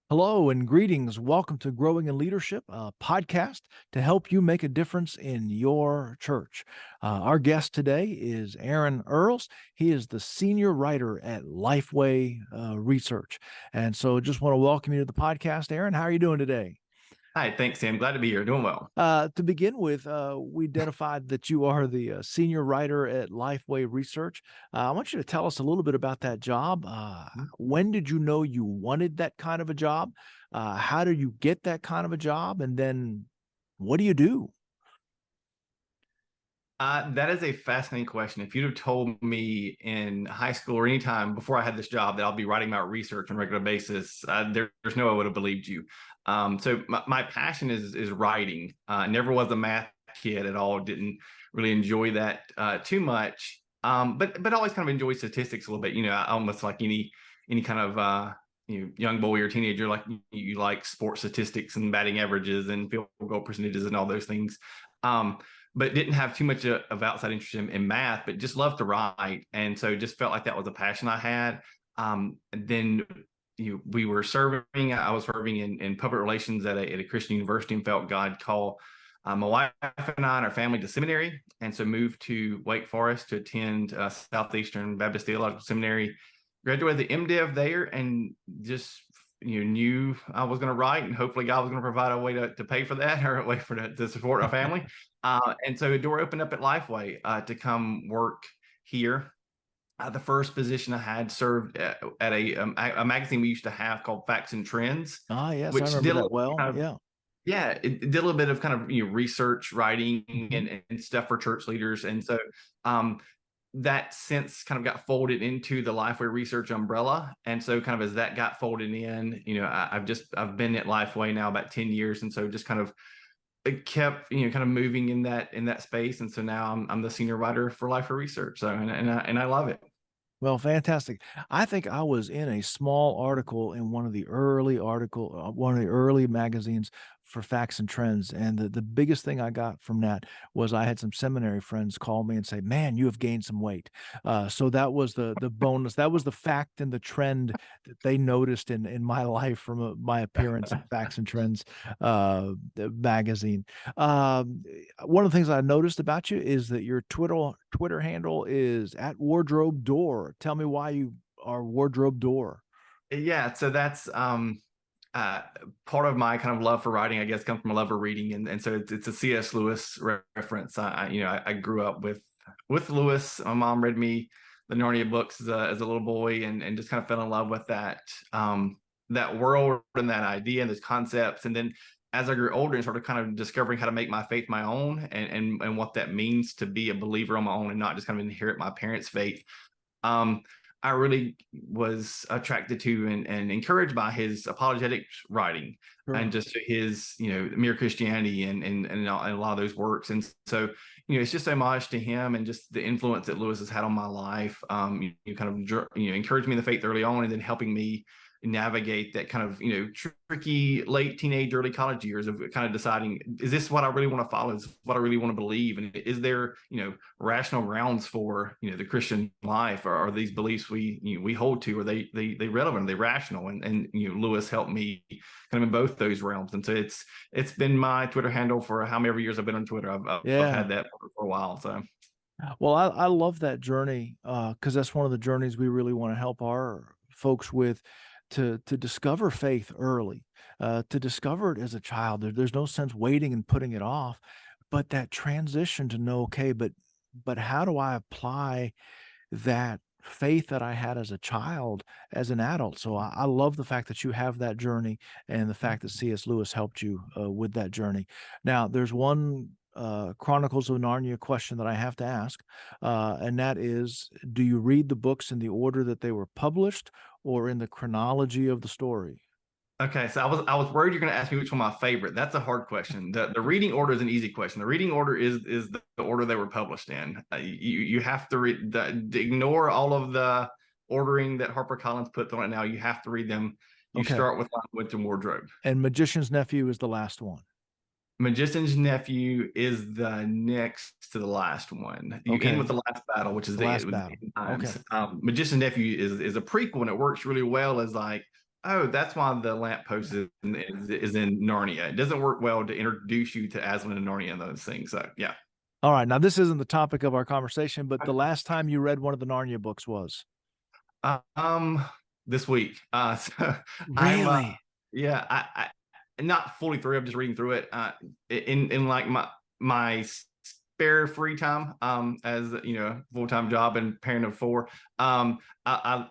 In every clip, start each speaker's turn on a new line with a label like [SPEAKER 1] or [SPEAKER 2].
[SPEAKER 1] Hello and greetings. Welcome to Growing in Leadership, a podcast to help you make a difference in your church. Our guest today is Aaron Earls. He is the senior writer at Lifeway Research. And so just want to welcome you to the podcast. Aaron, how are you doing today?
[SPEAKER 2] Hi, thanks, Sam. Glad to be here. Doing well.
[SPEAKER 1] To begin with, we identified that you are the senior writer at Lifeway Research. I want you to tell us a little bit about that job. When did you know you wanted that kind of a job? How did you get that kind of a job? And then what do you do?
[SPEAKER 2] That is a fascinating question. If you'd have told me in high school or any time before I had this job that I'll be writing about research on a regular basis, there's no way I would have believed you. So my passion is writing. Never was a math kid at all. Didn't really enjoy that too much. But always kind of enjoy statistics a little bit. Almost like any kind of young boy or teenager, like you like sports statistics and batting averages and field goal percentages and all those things. But didn't have too much of outside interest in math, but just loved to write. And so just felt like that was a passion I had. And then I was serving in public relations at a Christian university and felt God call my wife and I and our family to seminary. And so moved to Wake Forest to attend Southeastern Baptist Theological Seminary, graduated the MDiv there, and just knew I was going to write, and hopefully God was going to provide a way to pay for that or a way to support our family. And so a door opened up at Lifeway to come work here. The first position I had served at a magazine we used to have called Facts and Trends,
[SPEAKER 1] Ah, yes, I
[SPEAKER 2] which
[SPEAKER 1] remember that well. Yeah.
[SPEAKER 2] Yeah, it did a little bit of kind of research, writing, and stuff for church leaders. And so that since kind of got folded into the Lifeway Research umbrella. And so kind of as that got folded in, I've been at Lifeway now about 10 years. And so just kind of it kept, kind of moving in that space. And so now I'm the senior writer for Lifeway Research. So, and I love it.
[SPEAKER 1] Well, fantastic. I think I was in a small article in one of the early magazines for Facts and Trends. And the biggest thing I got from that was I had some seminary friends call me and say, man, you have gained some weight. So that was the bonus. That was the fact and the trend that they noticed in my life from my appearance in Facts and Trends magazine. One of the things I noticed about you is that your Twitter handle is at Wardrobe Door. Tell me why you are Wardrobe Door.
[SPEAKER 2] Yeah, so that's part of my kind of love for writing, I guess, comes from a love for reading, and so it's a C.S. Lewis reference. I grew up with Lewis. My mom read me the Narnia books as a little boy, and just kind of fell in love with that world and that idea and those concepts. And then as I grew older and started kind of discovering how to make my faith my own and what that means to be a believer on my own and not just kind of inherit my parents' faith. I really was attracted to and encouraged by his apologetics writing. Sure. And just his, Mere Christianity and a lot of those works. And so, it's just homage to him and just the influence that Lewis has had on my life. You kind of, encouraged me in the faith early on and then helping me navigate that kind of tricky late teenage early college years of kind of deciding, is this what I really want to follow, is what I really want to believe, and is there rational grounds for the Christian life, or are these beliefs we hold to, are they relevant, are they rational? And Lewis helped me kind of in both those realms. And so it's been my Twitter handle for how many years I've been on Twitter. I've had that for a while. So
[SPEAKER 1] well, I love that journey because that's one of the journeys we really want to help our folks with, to discover faith early, to discover it as a child. There's no sense waiting and putting it off, but that transition to know, okay, but how do I apply that faith that I had as a child as an adult? So I love the fact that you have that journey and the fact that C.S. Lewis helped you with that journey. Now, there's one Chronicles of Narnia question that I have to ask, and that is, do you read the books in the order that they were published or in the chronology of the story?
[SPEAKER 2] okay, so I was worried you're going to ask me which one my favorite. That's a hard question. The reading order is an easy question. The reading order is the order they were published in. You have to ignore all of the ordering that HarperCollins puts on it now. You have to read them. You start with Witch and Wardrobe.
[SPEAKER 1] And Magician's Nephew is the last one.
[SPEAKER 2] Magician's Nephew is the next to the last one. You end with the last battle, which is
[SPEAKER 1] the last battle.
[SPEAKER 2] Okay. Magician's Nephew is a prequel, and it works really well as like Oh, that's why the lamppost is in Narnia. It doesn't work well to introduce you to Aslan and Narnia and those things. So yeah.
[SPEAKER 1] All right, now this isn't the topic of our conversation, but the last time you read one of the Narnia books was?
[SPEAKER 2] Um, this week. So I'm
[SPEAKER 1] Really?
[SPEAKER 2] yeah, not fully through. I'm just reading through it. In like my spare free time, as you know, full time job and parent of four. I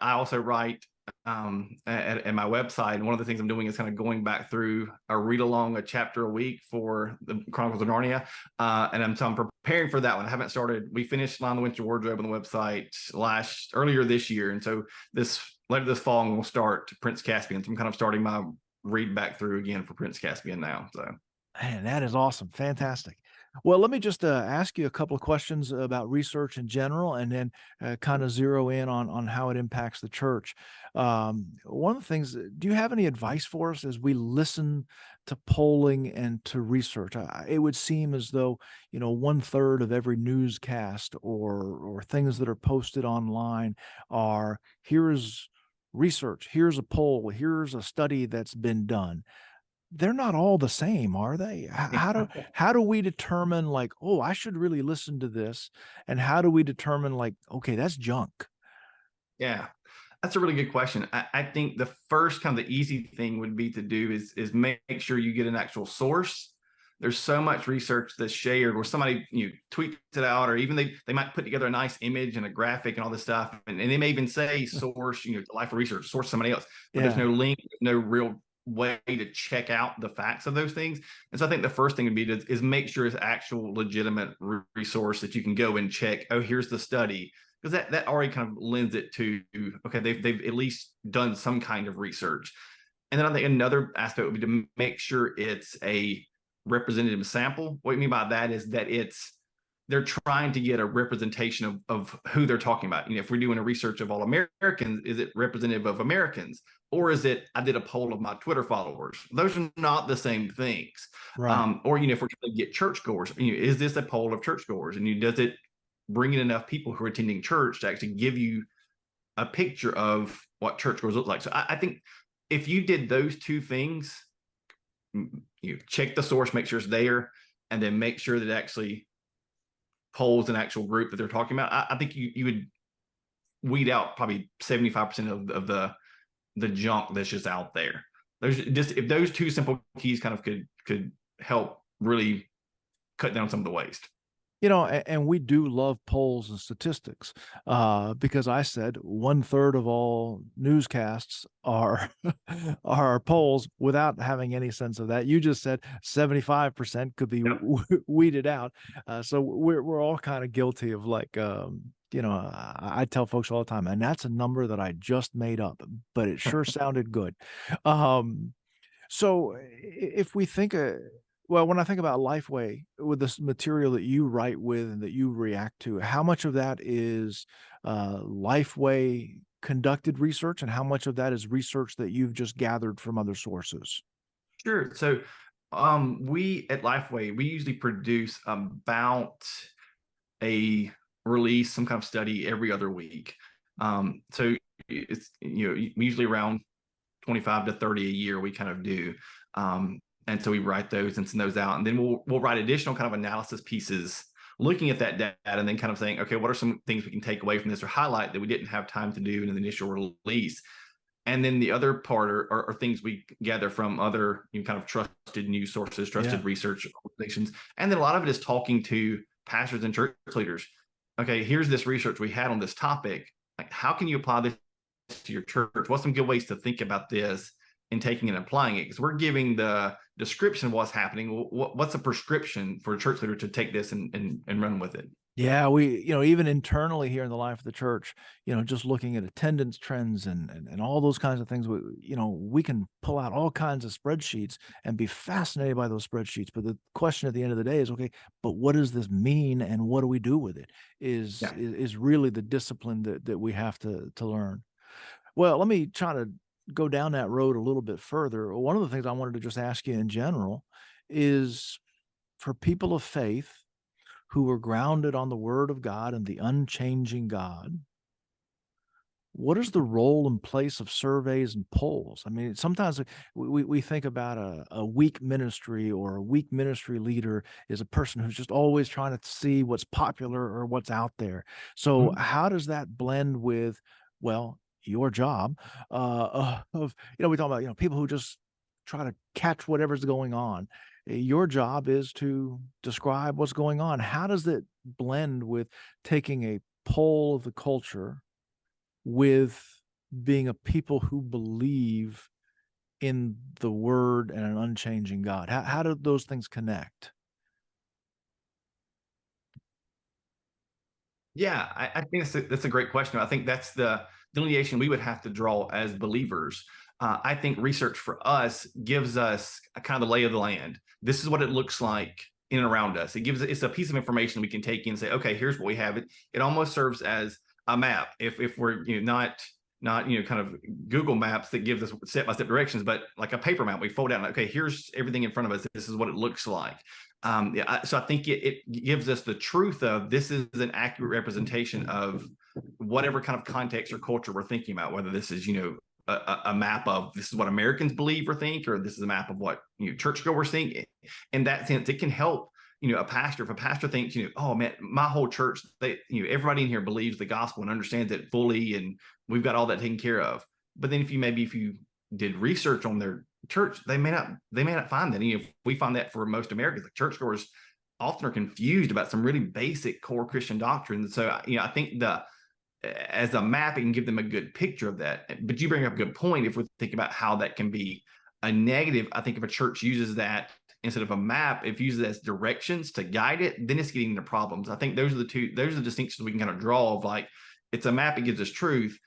[SPEAKER 2] also write at my website. And one of the things I'm doing is kind of going back through a read along a chapter a week for the Chronicles of Narnia. So I'm preparing for that one. I haven't started. We finished Line the Winter Wardrobe on the website earlier this year. And so later this fall, we'll start Prince Caspian. So I'm kind of starting my read back through again for Prince Caspian now. So
[SPEAKER 1] Man, that is awesome. Fantastic. Well, let me just ask you a couple of questions about research in general, and then kind of zero in on how it impacts the church. One of the things, do you have any advice for us as we listen to polling and to research? It would seem as though, you know, one third of every newscast or things that are posted online are, here's research, here's a poll, here's a study that's been done. They're not all the same, are they? How do we determine, like, "Oh, I should really listen to this," and how do we determine, like, "Okay, that's junk?"
[SPEAKER 2] yeah, that's a really good question. I think the first kind of the easy thing would be to do is make sure you get an actual source. There's so much research that's shared where somebody tweets it out, or even they might put together a nice image and a graphic and all this stuff, and they may even say source, Life of Research, source somebody else, but there's
[SPEAKER 1] Yeah,
[SPEAKER 2] no link, no real way to check out the facts of those things. And so I think the first thing would be is make sure it's actual legitimate resource that you can go and check. Oh, here's the study, because that already kind of lends it to, okay, they've at least done some kind of research. And then I think another aspect would be to make sure it's a representative sample. What I mean by that is that they're trying to get a representation of who they're talking about. If we're doing a research of all Americans, is it representative of Americans? Or is it, I did a poll of my Twitter followers? Those are not the same things.
[SPEAKER 1] right.
[SPEAKER 2] Or, if we're trying to get churchgoers, is this a poll of churchgoers? And does it bring in enough people who are attending church to actually give you a picture of what churchgoers look like? So I think if you did those two things, you check the source, make sure it's there, and then make sure that it actually polls an actual group that they're talking about. I think you would weed out probably 75% of the junk that's just out there. There's just, if those two simple keys kind of could help really cut down some of the waste.
[SPEAKER 1] You know, and we do love polls and statistics, because I said one third of all newscasts are are polls without having any sense of that. You just said 75% could be
[SPEAKER 2] Yep.
[SPEAKER 1] weeded out. So we're all kind of guilty of, like, I tell folks all the time, and that's a number that I just made up, but it sure sounded good. Um, so if we think, well, when I think about Lifeway, with this material that you write with and that you react to, how much of that is Lifeway conducted research, and how much of that is research that you've just gathered from other sources?
[SPEAKER 2] Sure. So we at Lifeway, we usually produce about a release, some kind of study every other week. So it's usually around 25 to 30 a year we kind of do. And so we write those and send those out. And then we'll write additional kind of analysis pieces looking at that data and then kind of saying, okay, what are some things we can take away from this or highlight that we didn't have time to do in the initial release? And then the other part are things we gather from other kind of trusted news sources,
[SPEAKER 1] Yeah.
[SPEAKER 2] trusted research organizations. And then a lot of it is talking to pastors and church leaders. Okay, here's this research we had on this topic. Like, how can you apply this to your church? What's some good ways to think about this and taking and applying it? Because we're giving the description of what's happening. What's a prescription for a church leader to take this and run with it?
[SPEAKER 1] Yeah, we, even internally here in the life of the church, just looking at attendance trends and all those kinds of things, we can pull out all kinds of spreadsheets and be fascinated by those spreadsheets. But the question at the end of the day is, okay, but what does this mean and what do we do with it? Is
[SPEAKER 2] Yeah.
[SPEAKER 1] is really the discipline that we have to learn. Well, let me try to go down that road a little bit further. One of the things I wanted to just ask you in general is, for people of faith who are grounded on the word of God and the unchanging God, what is the role and place of surveys and polls? I mean, sometimes we think about a weak ministry, or a weak ministry leader is a person who's just always trying to see what's popular or what's out there. So
[SPEAKER 2] Mhm.
[SPEAKER 1] how does that blend with, well, your job, of, we talk about, people who just try to catch whatever's going on. Your job is to describe what's going on. How does it blend with taking a poll of the culture with being a people who believe in the word and an unchanging God? How do those things connect?
[SPEAKER 2] Yeah, I think that's a great question. I think that's the delineation we would have to draw as believers. I think research for us gives us a kind of the lay of the land. This is what it looks like in and around us. It's a piece of information we can take in and say, okay, here's what we have. It almost serves as a map. If we're not kind of Google Maps that gives us step by step directions, but like a paper map, we fold out. Okay, here's everything in front of us. This is what it looks like. Yeah, so I think it gives us the truth of this is an accurate representation of whatever kind of context or culture we're thinking about, whether this is, a map of this is what Americans believe or think, or this is a map of what churchgoers think. In that sense, it can help. A pastor, if a pastor thinks, oh man, my whole church, everybody in here believes the gospel and understands it fully, and we've got all that taken care of. But then if you did research on their church, they may not find that. We find that for most Americans, like churchgoers often are confused about some really basic core Christian doctrines. So I think the as a map, it can give them a good picture of that. But you bring up a good point. If we think about how that can be a negative, I think if a church uses that instead of a map, if it uses it as directions to guide it, then it's getting into problems. I think those are the distinctions we can kind of draw of, like, it's a map, it gives us truth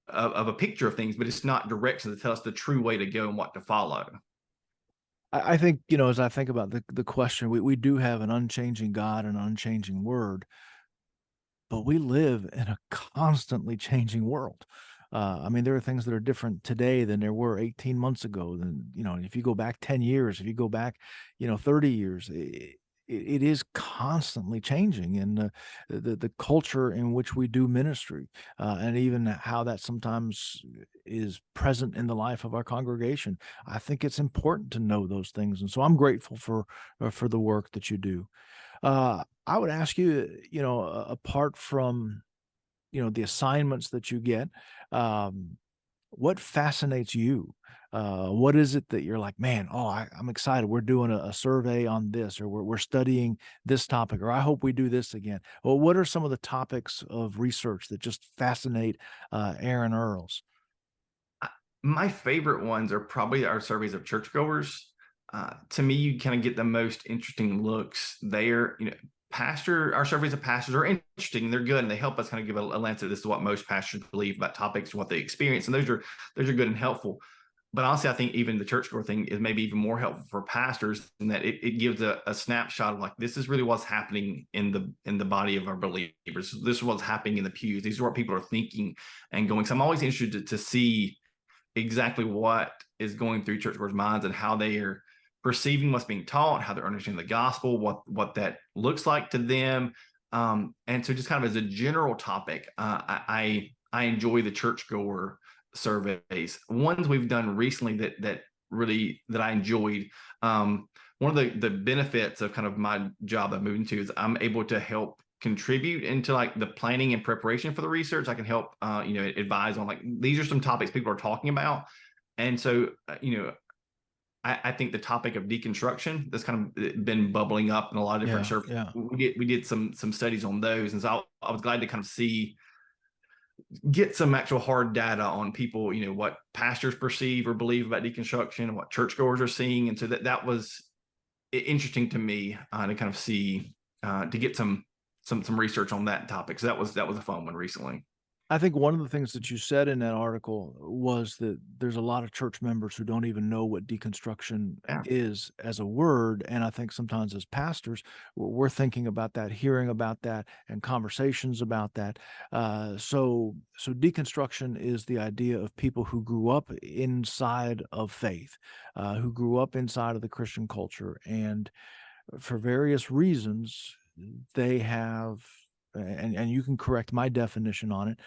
[SPEAKER 2] of a picture of things, but it's not directions to tell us the true way to go and what to follow.
[SPEAKER 1] I think, as I think about the question, we do have an unchanging God and an unchanging word, but we live in a constantly changing world. I mean, there are things that are different today than there were 18 months ago. Than, if you go back 10 years, if you go back, 30 years, it is constantly changing. And the culture in which we do ministry, and even how that sometimes is present in the life of our congregation. I think it's important to know those things. And so I'm grateful for the work that you do. I would ask you, apart from, the assignments that you get, um, what fascinates you? What is it that you're like, man, oh, I'm excited. We're doing a survey on this, or we're studying this topic, or I hope we do this again. Well, what are some of the topics of research that just fascinate Aaron Earls?
[SPEAKER 2] My favorite ones are probably our surveys of churchgoers. To me, you kind of get the most interesting looks there. Our surveys of pastors are interesting. They're good, and they help us kind of give a lens of this is what most pastors believe about topics and what they experience, and those are good and helpful. But honestly, I think even the churchgoer thing is maybe even more helpful for pastors in that it gives a snapshot of, like, this is really what's happening in the body of our believers. This is what's happening in the pews. These are what people are thinking and going. So I'm always interested to see exactly what is going through churchgoers' minds and how they are perceiving what's being taught, how they're understanding the gospel, what that looks like to them. And so, just kind of as a general topic, I enjoy the churchgoer surveys. Ones we've done recently that I enjoyed. One of the benefits of kind of my job I'm moving to is I'm able to help contribute into, like, the planning and preparation for the research. I can help, advise on, like, these are some topics people are talking about. And so, I think the topic of deconstruction that's kind of been bubbling up in a lot of different
[SPEAKER 1] Yeah,
[SPEAKER 2] surveys.
[SPEAKER 1] yeah.
[SPEAKER 2] We did some studies on those, and so I was glad to kind of get some actual hard data on people, what pastors perceive or believe about deconstruction and what churchgoers are seeing. And so that was interesting to me, to kind of see, to get some research on that topic. So that was a fun one recently.
[SPEAKER 1] I think one of the things that you said in that article was that there's a lot of church members who don't even know what deconstruction
[SPEAKER 2] Yeah.
[SPEAKER 1] is as a word. And I think sometimes as pastors, we're thinking about that, hearing about that, and conversations about that. So deconstruction is the idea of people who grew up inside of faith, who grew up inside of the Christian culture, and for various reasons, they have and you can correct my definition on it,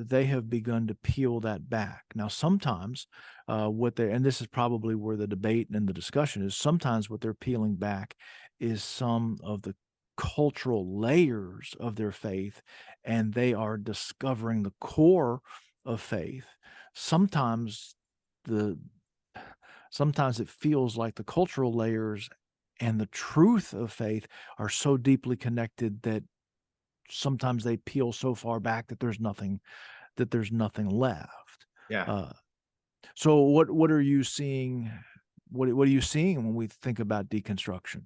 [SPEAKER 1] they have begun to peel that back. Now, sometimes what they and this is probably where the debate and the discussion is. Sometimes what they're peeling back is some of the cultural layers of their faith, and they are discovering the core of faith. Sometimes the sometimes it feels like the cultural layers and the truth of faith are so deeply connected that sometimes they peel so far back that there's nothing left.
[SPEAKER 2] Yeah.
[SPEAKER 1] Uh, so what are you seeing? What are you seeing when we think about deconstruction?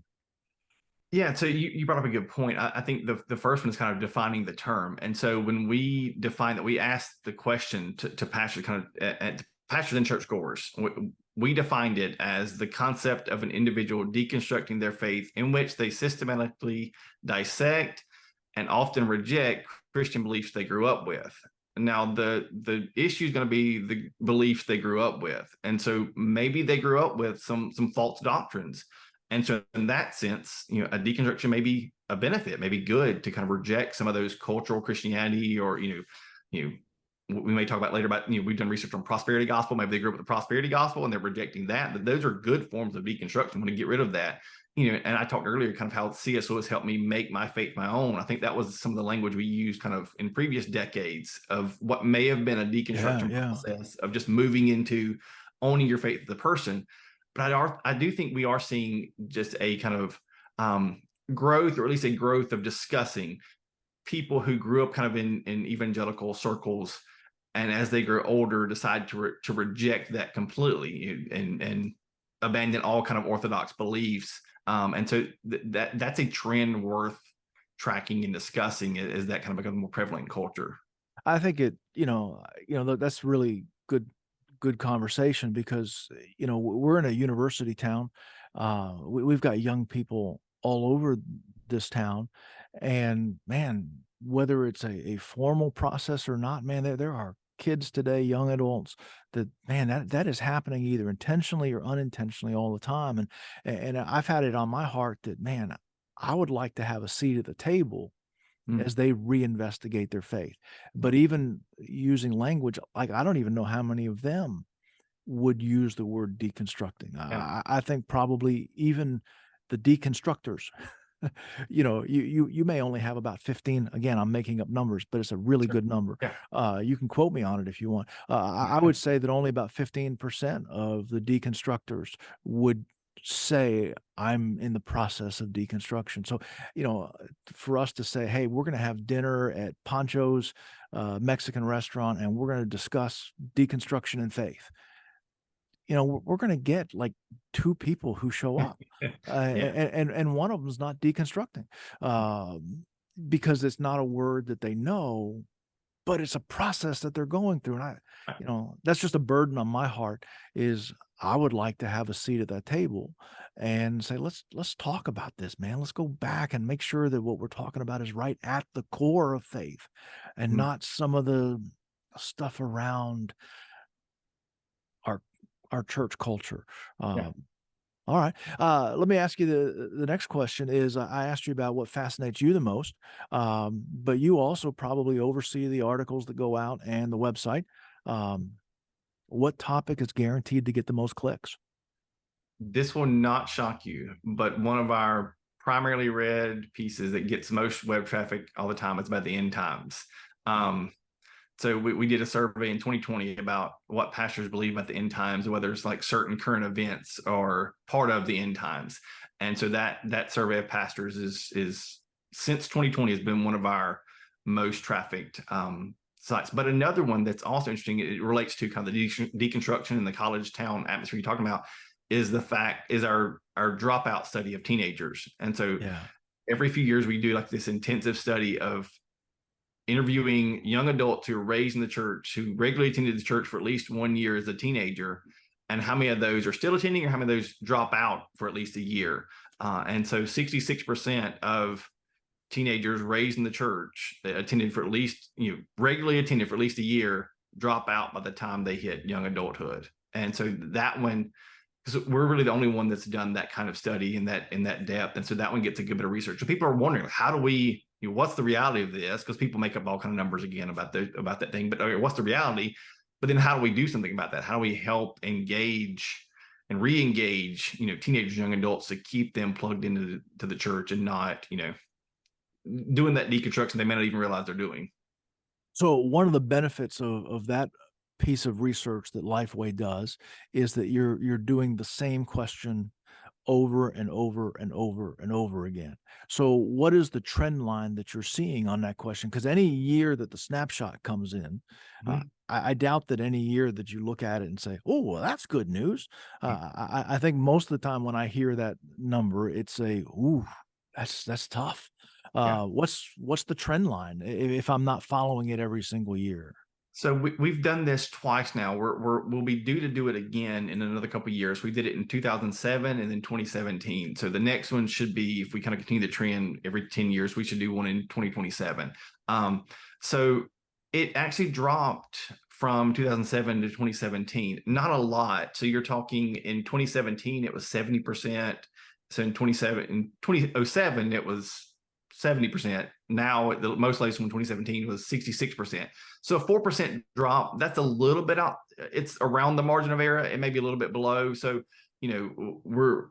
[SPEAKER 2] Yeah, so you brought up a good point. I think the first one is kind of defining the term. And so when we define that, we asked the question to pastors, kind of at pastors and churchgoers. We defined it as the concept of an individual deconstructing their faith, in which they systematically dissect and often reject Christian beliefs they grew up with. Now, the issue is going to be the beliefs they grew up with, and so maybe they grew up with some false doctrines. And so, in that sense, a deconstruction may be a benefit, may be good to kind of reject some of those cultural Christianity, or we may talk about later about we've done research on prosperity gospel. Maybe they grew up with the prosperity gospel and they're rejecting that. But those are good forms of deconstruction. When to get rid of that, And I talked earlier kind of how C.S. Lewis helped me make my faith my own. I think that was some of the language we used kind of in previous decades of what may have been a
[SPEAKER 1] Yeah,
[SPEAKER 2] deconstruction
[SPEAKER 1] yeah.
[SPEAKER 2] process of just moving into owning your faith as a person. But I do think we are seeing just a kind of growth, or at least a growth of discussing people who grew up kind of in evangelical circles, and as they grow older, decide to reject that completely and abandon all kind of orthodox beliefs. And so that's a trend worth tracking and discussing as that kind of becomes more prevalent in culture.
[SPEAKER 1] I think that's really good conversation because we're in a university town. We've got young people all over this town, and man, whether it's a formal process or not, man, there are kids today, young adults, that man, that is happening either intentionally or unintentionally all the time, and I've had it on my heart that, man, I would like to have a seat at the table
[SPEAKER 2] Mm.
[SPEAKER 1] as they reinvestigate their faith. But even using language, like, I don't even know how many of them would use the word deconstructing.
[SPEAKER 2] Yeah,
[SPEAKER 1] I think probably even the deconstructors, you may only have about 15. Again, I'm making up numbers, but it's a really
[SPEAKER 2] sure.
[SPEAKER 1] good number.
[SPEAKER 2] Yeah.
[SPEAKER 1] You can quote me on it if you want. I would say that only about 15% of the deconstructors would say, I'm in the process of deconstruction. So, for us to say, hey, we're going to have dinner at Pancho's Mexican restaurant and we're going to discuss deconstruction and faith, we're going to get like two people who show up,
[SPEAKER 2] Yeah.
[SPEAKER 1] and one of them is not deconstructing, because it's not a word that they know, but it's a process that they're going through. And that's just a burden on my heart. Is I would like to have a seat at that table and say, let's talk about this, man. Let's go back and make sure that what we're talking about is right at the core of faith, and
[SPEAKER 2] Mm.
[SPEAKER 1] not some of the stuff around our church culture.
[SPEAKER 2] Yeah.
[SPEAKER 1] All right. Let me ask you the next question is, I asked you about what fascinates you the most, but you also probably oversee the articles that go out and the website. Um, what topic is guaranteed to get the most clicks?
[SPEAKER 2] This will not shock you, but one of our primarily read pieces that gets most web traffic all the time is about the end times. Um, so we did a survey in 2020 about what pastors believe about the end times, whether it's like certain current events or part of the end times. And so that survey of pastors is since 2020 has been one of our most trafficked sites. But another one that's also interesting, it relates to kind of the deconstruction in the college town atmosphere you're talking about, is our dropout study of teenagers. And so
[SPEAKER 1] Yeah.
[SPEAKER 2] every few years we do like this intensive study of interviewing young adults who are raised in the church, who regularly attended the church for at least 1 year as a teenager, and how many of those are still attending, or how many of those drop out for at least a year. And so 66% of teenagers raised in the church that attended for at least, regularly attended for at least a year, drop out by the time they hit young adulthood. And so that one, because we're really the only one that's done that kind of study in that depth. And so that one gets a good bit of research. So people are wondering, how do we what's the reality of this? Because people make up all kind of numbers again about that thing. But okay, what's the reality? But then how do we do something about that? How do we help engage and re-engage, teenagers, young adults, to keep them plugged into the church and not, doing that deconstruction they may not even realize they're doing.
[SPEAKER 1] So one of the benefits of that piece of research that Lifeway does is that you're doing the same question over and over and over and over again. So what is the trend line that you're seeing on that question? Because any year that the snapshot comes in,
[SPEAKER 2] Mhm.
[SPEAKER 1] I doubt that any year that you look at it and say, "Oh, well, that's good news." I think most of the time when I hear that number, it's a, "Ooh, that's tough."
[SPEAKER 2] Yeah.
[SPEAKER 1] What's the trend line if I'm not following it every single year?
[SPEAKER 2] So we've done this twice now. We'll be due to do it again in another couple of years. We did it in 2007 and then 2017. So the next one should be, if we kind of continue the trend every 10 years, we should do one in 2027. So it actually dropped from 2007 to 2017. Not a lot. So you're talking in 2017, it was 70%. So in 2007, it was 70%. Now, the most latest one in 2017 was 66%. So a 4% drop, that's a little bit out. It's around the margin of error. It may be a little bit below. So, you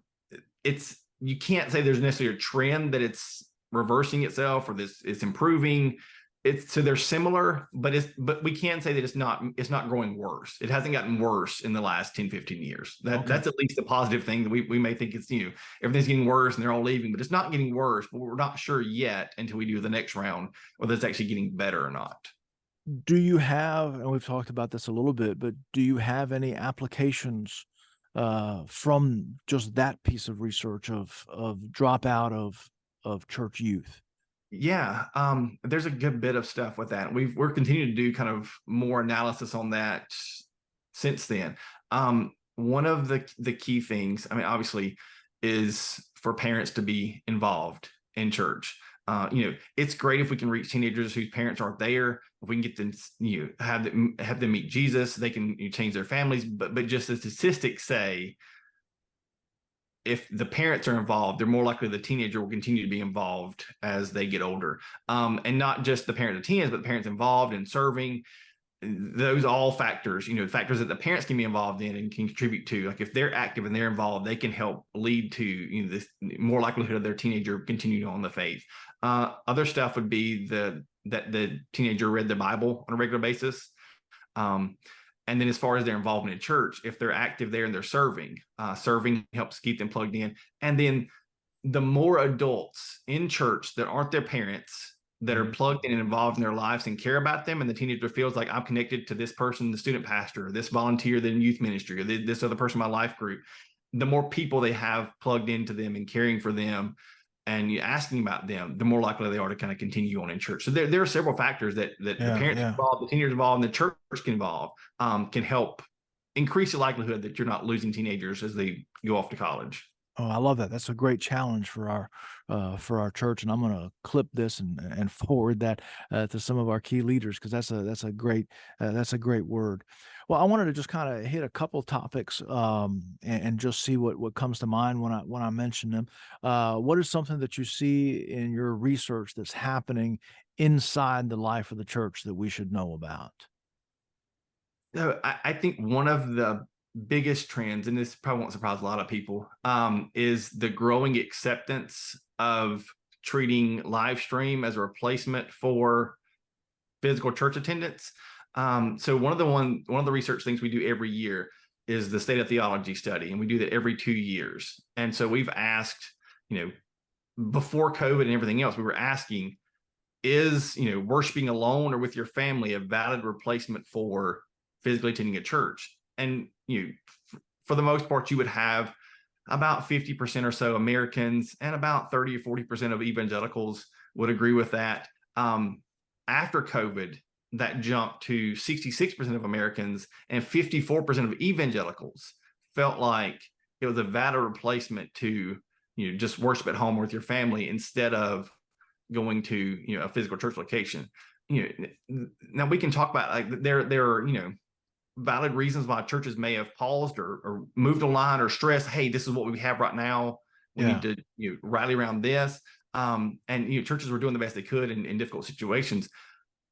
[SPEAKER 2] can't say there's necessarily a trend that it's reversing itself or it's improving. So they're similar, but we can say that it's not growing worse. It hasn't gotten worse in the last 10, 15 years.
[SPEAKER 1] Okay.
[SPEAKER 2] That's at least a positive thing. That we may think it's, everything's getting worse and they're all leaving, but it's not getting worse. But we're not sure yet until we do the next round whether it's actually getting better or not.
[SPEAKER 1] Do you have, and we've talked about this a little bit, but do you have any applications from just that piece of research of dropout of church youth?
[SPEAKER 2] Yeah, there's a good bit of stuff with that. We're continuing to do kind of more analysis on that since then. One of the key things, I mean, obviously, is for parents to be involved in church. It's great if we can reach teenagers whose parents aren't there. If we can get them, have them meet Jesus, they can change their families. But just the statistics say, if the parents are involved, they're more likely the teenager will continue to be involved as they get older. And not just the parents of teens, but the parents involved in serving. Those all factors, factors that the parents can be involved in and can contribute to. Like if they're active and they're involved, they can help lead to this more likelihood of their teenager continuing on the faith. Other stuff would be that the teenager read the Bible on a regular basis. And then as far as their involvement in church, if they're active there and they're serving helps keep them plugged in. And then the more adults in church that aren't their parents that are plugged in and involved in their lives and care about them, and the teenager feels like I'm connected to this person, the student pastor, this volunteer, the youth ministry, or this other person in my life group, the more people they have plugged into them and caring for them and you asking about them, the more likely they are to kind of continue on in church. So there are several factors that the
[SPEAKER 1] Yeah,
[SPEAKER 2] parents
[SPEAKER 1] yeah.
[SPEAKER 2] involved, the teenagers involved, and the church can involve, can help increase the likelihood that you're not losing teenagers as they go off to college.
[SPEAKER 1] Oh, I love that. That's a great challenge for our church, and I'm gonna clip this and forward that to some of our key leaders because that's a great word. Well, I wanted to just kind of hit a couple topics and just see what comes to mind when I mention them. What is something that you see in your research that's happening inside the life of the church that we should know about?
[SPEAKER 2] So I think one of the biggest trends, and this probably won't surprise a lot of people, is the growing acceptance of treating live stream as a replacement for physical church attendance. So one of the research things we do every year is the state of theology study, and we do that every 2 years. And so we've asked, before COVID and everything else, we were asking, is worshiping alone or with your family a valid replacement for physically attending a church? And for the most part, you would have about 50% or so Americans and about 30 or 40% of evangelicals would agree with that. After COVID, that jumped to 66% of Americans and 54% of evangelicals felt like it was a valid replacement to just worship at home with your family instead of going to a physical church location. Now we can talk about like there are valid reasons why churches may have paused or moved a line or stressed, hey, this is what we have right now. We need
[SPEAKER 1] Yeah.
[SPEAKER 2] to rally around this. And churches were doing the best they could in difficult situations.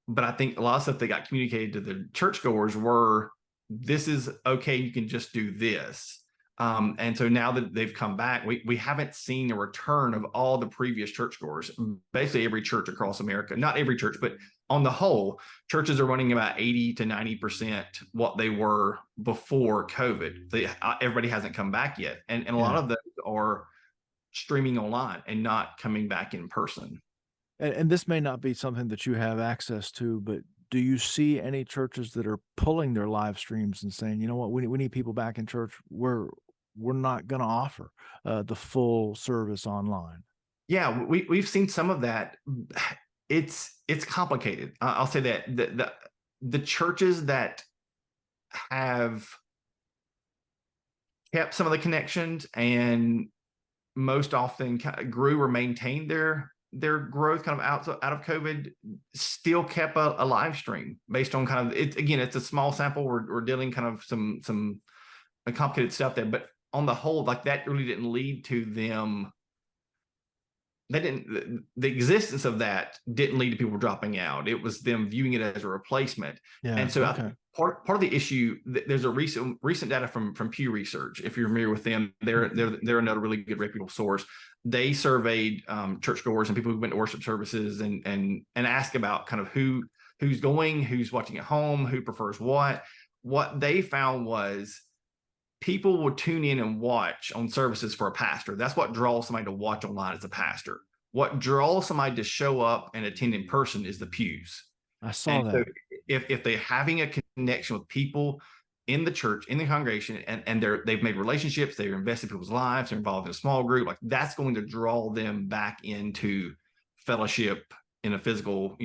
[SPEAKER 2] But I think a lot of stuff that got communicated to the churchgoers were, this is okay, you can just do this. And so now that they've come back, we haven't seen a return of all the previous churchgoers. Basically, every church across America, not every church, but on the whole, churches are running about 80 to 90% what they were before COVID. Everybody hasn't come back yet. And a lot
[SPEAKER 1] Yeah.
[SPEAKER 2] of those are streaming online and not coming back in person.
[SPEAKER 1] And this may not be something that you have access to, but do you see any churches that are pulling their live streams and saying, "You know what? We need people back in church. We're not gonna offer, the full service online."
[SPEAKER 2] Yeah, we've seen some of that. It's complicated. I'll say that the churches that have kept some of the connections and most often grew or maintained their growth kind of out of COVID still kept a live stream based on kind of it. Again, it's a small sample. We're dealing kind of some complicated stuff there, but on the whole, like that really didn't lead to them. They didn't. The existence of that didn't lead to people dropping out. It was them viewing it as a replacement. And
[SPEAKER 1] Yeah,
[SPEAKER 2] so I
[SPEAKER 1] okay.
[SPEAKER 2] think part of the issue, there's a recent data from Pew Research. If you're familiar with them, they're another really good reputable source. They surveyed churchgoers and people who went to worship services and asked about kind of who's going, who's watching at home, who prefers what. What they found was people will tune in and watch on services for a pastor. That's what draws somebody to watch online as a pastor. What draws somebody to show up and attend in person is the pews.
[SPEAKER 1] I saw
[SPEAKER 2] And so
[SPEAKER 1] that.
[SPEAKER 2] if they're having a connection with people in the church, in the congregation, and they've made relationships, they're invested in people's lives, they're involved in a small group, like that's going to draw them back into fellowship in a physical,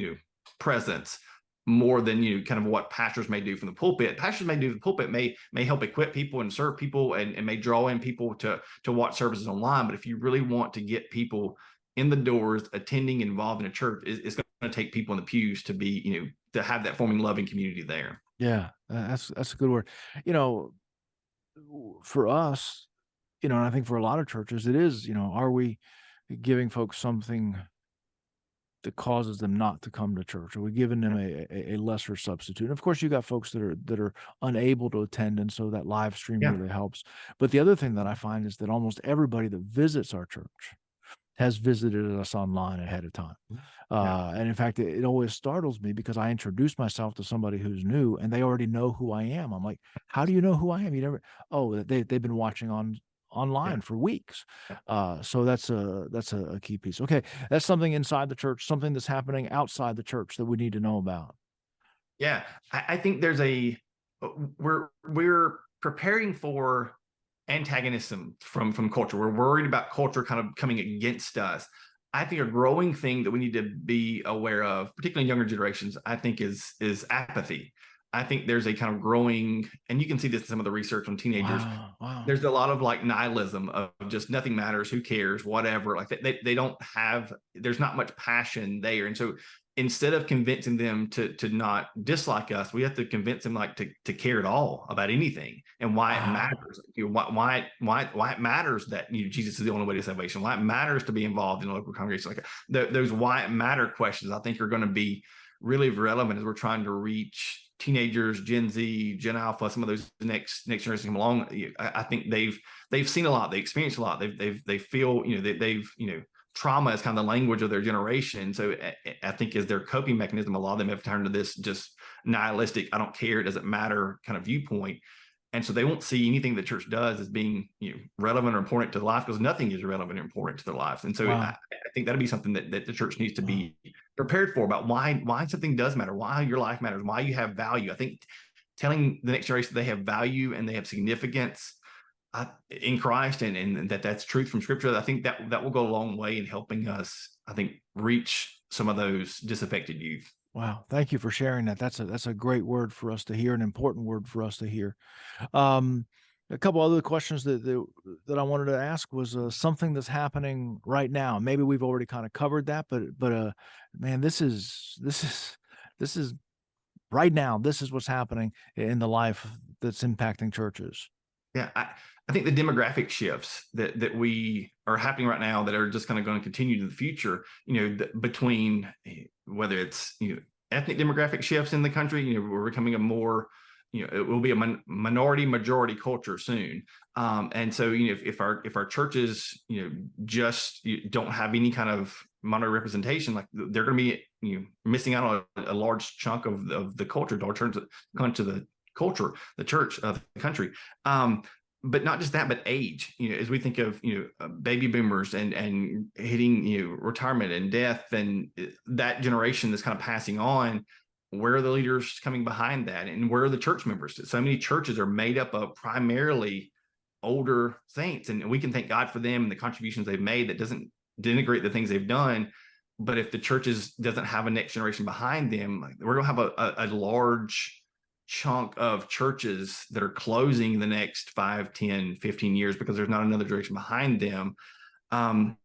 [SPEAKER 2] presence more than kind of what pastors may do from the pulpit. Pastors may do from the pulpit may help equip people and serve people and may draw in people to watch services online. But if you really want to get people in the doors, attending, involved in a church, it's going to take people in the pews to be, to have that forming, loving community there.
[SPEAKER 1] Yeah, that's a good word. You know, for us, and I think for a lot of churches, it is, are we giving folks something that causes them not to come to church? Are we giving them a lesser substitute? And of course, you got folks that are unable to attend, and so that live stream
[SPEAKER 2] Yeah,
[SPEAKER 1] really helps. But the other thing that I find is that almost everybody that visits our church has visited us online ahead of time.
[SPEAKER 2] yeah,
[SPEAKER 1] And in fact, it always startles me because I introduce myself to somebody who's new and they already know who I am. I'm like, how do you know who I am? You never, oh, they've been watching
[SPEAKER 2] yeah,
[SPEAKER 1] online for weeks.
[SPEAKER 2] yeah.
[SPEAKER 1] So that's a key piece. Okay. That's something inside the church, something that's happening outside the church that we need to know about.
[SPEAKER 2] Yeah, I think there's we're preparing for antagonism from culture. We're worried about culture kind of coming against us. I think a growing thing that we need to be aware of, particularly in younger generations, I think is apathy. I think there's a kind of growing, and you can see this in some of the research on teenagers.
[SPEAKER 1] Wow. Wow.
[SPEAKER 2] There's a lot of like nihilism of just nothing matters, who cares, whatever. Like they don't have, there's not much passion there. And so instead of convincing them to not dislike us, we have to convince them like to care at all about anything and why it
[SPEAKER 1] Wow.
[SPEAKER 2] matters. Why it matters that Jesus is the only way to salvation. Why it matters to be involved in a local congregation. Like those why it matter questions, I think are going to be really relevant as we're trying to reach teenagers, Gen Z, Gen Alpha, some of those next generation come along. I think they've seen a lot, they experienced a lot, they feel they've trauma is kind of the language of their generation. So I think as their coping mechanism, a lot of them have turned to this just nihilistic, I don't care, it doesn't matter kind of viewpoint. And so they won't see anything the church does as being relevant or important to their life because nothing is relevant or important to their lives. And so
[SPEAKER 1] Wow.
[SPEAKER 2] I think that'll be something that the church needs to be prepared for about why something does matter, why your life matters, why you have value. I think telling the next generation they have value and they have significance in Christ and that's truth from Scripture. I think that will go a long way in helping us, I think, reach some of those disaffected youth.
[SPEAKER 1] Wow. Thank you for sharing that. That's a great word for us to hear, an important word for us to hear. Um, a couple other questions that I wanted to ask was something that's happening right now. Maybe we've already kind of covered that, but man, this is right now. This is what's happening in the life that's impacting churches.
[SPEAKER 2] Yeah, I think the demographic shifts that we are happening right now that are just kind of going to continue to the future, between whether it's, ethnic demographic shifts in the country, we're becoming a more, it will be a minority majority culture soon. And so, if our churches, just don't have any kind of minority representation, like they're going to be, missing out on a large chunk of the culture, to turn to the culture, the church of the country. But not just that, but age. As we think of baby boomers and hitting retirement and death, and that generation that's kind of passing on. Where are the leaders coming behind that, and where are the church members? So many churches are made up of primarily older saints, and we can thank God for them and the contributions they've made. That doesn't denigrate the things they've done. But if the churches doesn't have a next generation behind them, we're going to have a large chunk of churches that are closing the next 5, 10, 15 years because there's not another direction behind them. And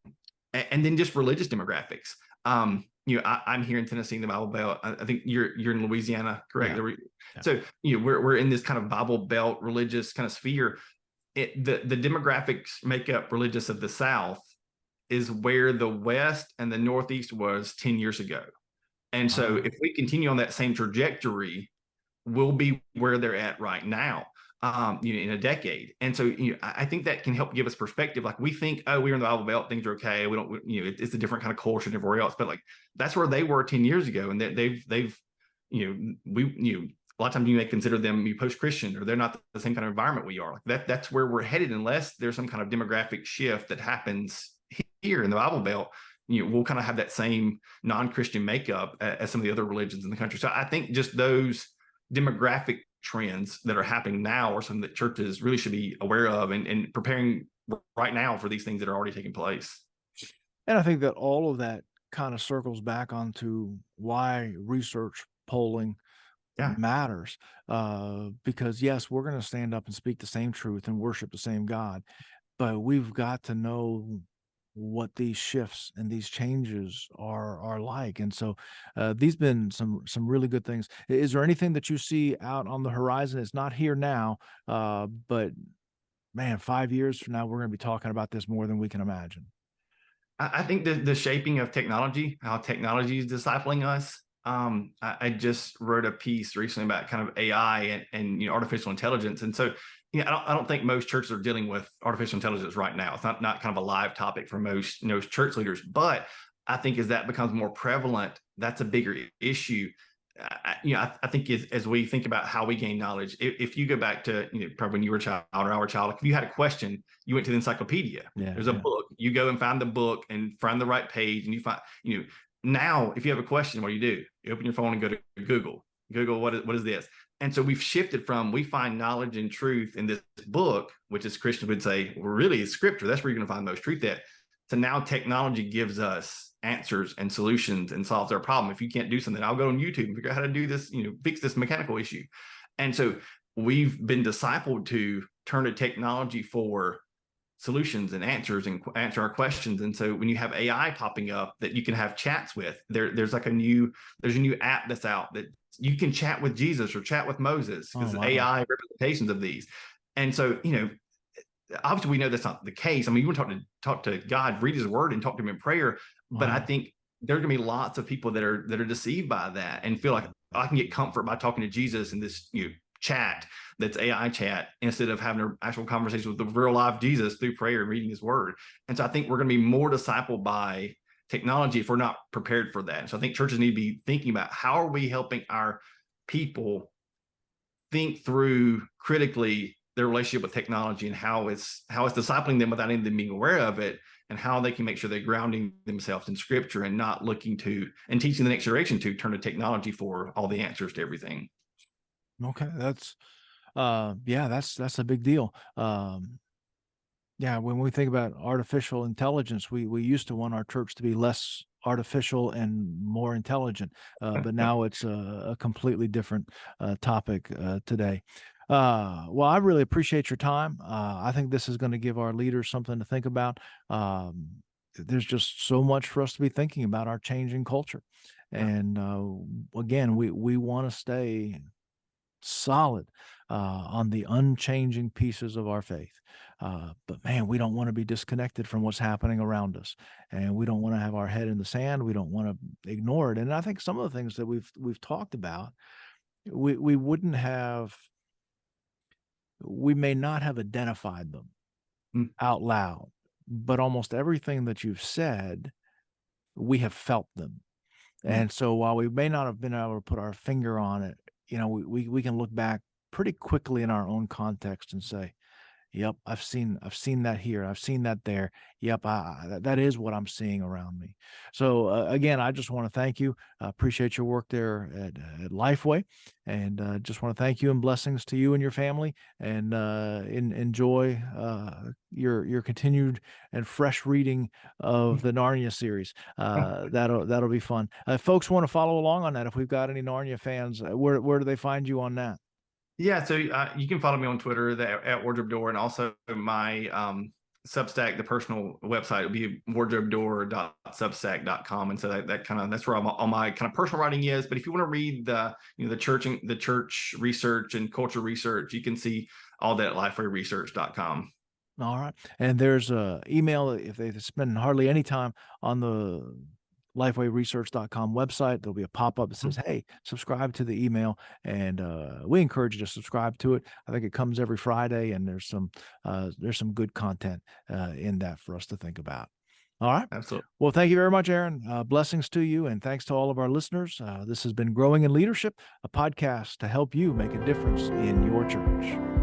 [SPEAKER 2] then just religious demographics. I'm here in Tennessee in the Bible Belt. I think you're in Louisiana, correct? Yeah. Yeah. So we're in this kind of Bible Belt religious kind of sphere. The demographics make up religious of the South is where the West and the Northeast was 10 years ago. And so if we continue on that same trajectory, we'll be where they're at right now, in a decade. And so, I think that can help give us perspective. Like we think, oh, we're in the Bible Belt, things are okay. We don't, it's a different kind of culture than everywhere else. But like that's where they were 10 years ago, and they've, a lot of times you may consider them post-Christian, or they're not the same kind of environment we are. Like that's where we're headed, unless there's some kind of demographic shift that happens here in the Bible Belt. We'll kind of have that same non-Christian makeup as some of the other religions in the country. So I think just those demographic trends that are happening now are something that churches really should be aware of and preparing right now for these things that are already taking place.
[SPEAKER 1] And I think that all of that kind of circles back onto why research polling matters. Because yes, we're going to stand up and speak the same truth and worship the same God, but we've got to know what these shifts and these changes are like. And so these been some really good things. Is there anything that you see out on the horizon? It's not here now, but man, 5 years from now, we're going to be talking about this more than we can imagine.
[SPEAKER 2] I think the shaping of technology, how technology is discipling us. I just wrote a piece recently about kind of AI and artificial intelligence. And so I don't think most churches are dealing with artificial intelligence right now. It's not kind of a live topic for most church leaders. But I think as that becomes more prevalent, that's a bigger issue. I think as we think about how we gain knowledge, if you go back to probably when you were a child or our child, if you had a question, you went to the encyclopedia. There's a book. You go and find the book and find the right page, and you find now if you have a question, what do? You open your phone and go to Google. What is this? And so we've shifted from we find knowledge and truth in this book, which as Christians would say, well, really is scripture. That's where you're going to find most truth at. So now technology gives us answers and solutions and solves our problem. If you can't do something, I'll go on YouTube and figure out how to do this, fix this mechanical issue. And so we've been discipled to turn to technology for solutions and answers and answer our questions. And so when you have AI popping up that you can have chats with, there's a new app that's out that you can chat with Jesus or chat with Moses, because AI representations of these. And so, obviously we know that's not the case. I mean, you want to talk to God, read his word and talk to him in prayer. But I think there are going to be lots of people that are deceived by that and feel like I can get comfort by talking to Jesus in this chat that's AI chat, instead of having an actual conversation with the real live Jesus through prayer and reading his word. And so I think we're going to be more discipled by technology if we're not prepared for that. So I think churches need to be thinking about how are we helping our people think through critically their relationship with technology and how it's discipling them without them being aware of it, and how they can make sure they're grounding themselves in scripture and not looking to and teaching the next generation to turn to technology for all the answers to everything.
[SPEAKER 1] Okay. That's a big deal. When we think about artificial intelligence, we used to want our church to be less artificial and more intelligent, but now it's a completely different topic today. Well, I really appreciate your time. I think this is going to give our leaders something to think about. There's just so much for us to be thinking about our changing culture. And again, we want to stay solid on the unchanging pieces of our faith. But man, we don't want to be disconnected from what's happening around us, and we don't want to have our head in the sand. We don't want to ignore it. And I think some of the things that we've talked about, we wouldn't have, we may not have identified them
[SPEAKER 2] Mm,
[SPEAKER 1] out loud, but almost everything that you've said, we have felt them.
[SPEAKER 2] mm.
[SPEAKER 1] And so while we may not have been able to put our finger on it, we can look back pretty quickly in our own context and say, yep, I've seen that here. I've seen that there. Yep, that is what I'm seeing around me. So again, I just want to thank you. I appreciate your work there at Lifeway, and just want to thank you and blessings to you and your family. And enjoy your continued and fresh reading of the Narnia series. That'll be fun. If folks want to follow along on that, if we've got any Narnia fans, where do they find you on that?
[SPEAKER 2] Yeah, so you can follow me on Twitter at Wardrobe Door, and also my Substack, the personal website will be wardrobedoor.substack.com, and so that kind of, that's where all my kind of personal writing is. But if you want to read the church research and culture research, you can see all that at lifewayresearch.com.
[SPEAKER 1] All right. And there's a email if they spend hardly any time on the lifewayresearch.com website, there'll be a pop-up that says, hey, subscribe to the email. And we encourage you to subscribe to it. I think it comes every Friday, and there's some good content in that for us to think about. All right.
[SPEAKER 2] Absolutely.
[SPEAKER 1] Well, thank you very much, Aaron. Blessings to you, and thanks to all of our listeners. This has been Growing in Leadership, a podcast to help you make a difference in your church.